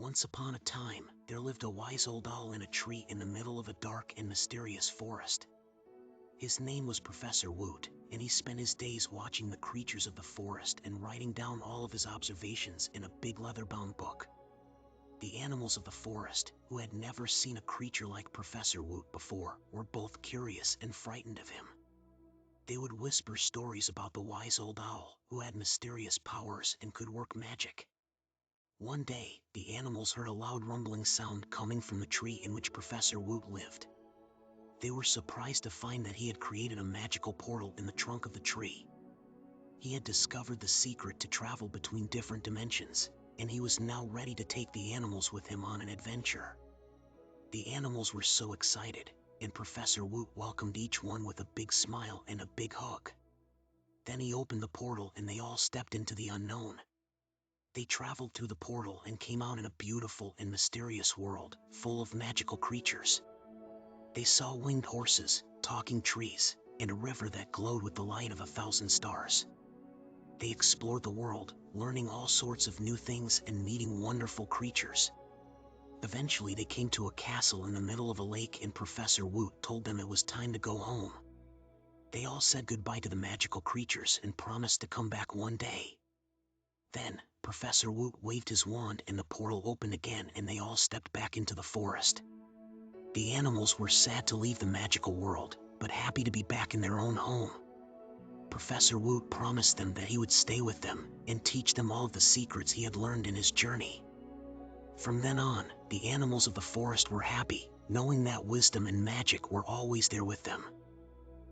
Once upon a time, there lived a wise old owl in a tree in the middle of a dark and mysterious forest. His name was Professor Woot, and he spent his days watching the creatures of the forest and writing down all of his observations in a big leather-bound book. The animals of the forest, who had never seen a creature like Professor Woot before, were both curious and frightened of him. They would whisper stories about the wise old owl, who had mysterious powers and could work magic. One day, the animals heard a loud rumbling sound coming from the tree in which Professor Woot lived. They were surprised to find that he had created a magical portal in the trunk of the tree. He had discovered the secret to travel between different dimensions, and he was now ready to take the animals with him on an adventure. The animals were so excited, and Professor Woot welcomed each one with a big smile and a big hug. Then he opened the portal and they all stepped into the unknown. They traveled through the portal and came out in a beautiful and mysterious world, full of magical creatures. They saw winged horses, talking trees, and a river that glowed with the light of 1,000 stars. They explored the world, learning all sorts of new things and meeting wonderful creatures. Eventually they came to a castle in the middle of a lake, and Professor Woot told them it was time to go home. They all said goodbye to the magical creatures and promised to come back one day. Then, Professor Woot waved his wand and the portal opened again and they all stepped back into the forest. The animals were sad to leave the magical world, but happy to be back in their own home. Professor Woot promised them that he would stay with them and teach them all of the secrets he had learned in his journey. From then on, the animals of the forest were happy, knowing that wisdom and magic were always there with them.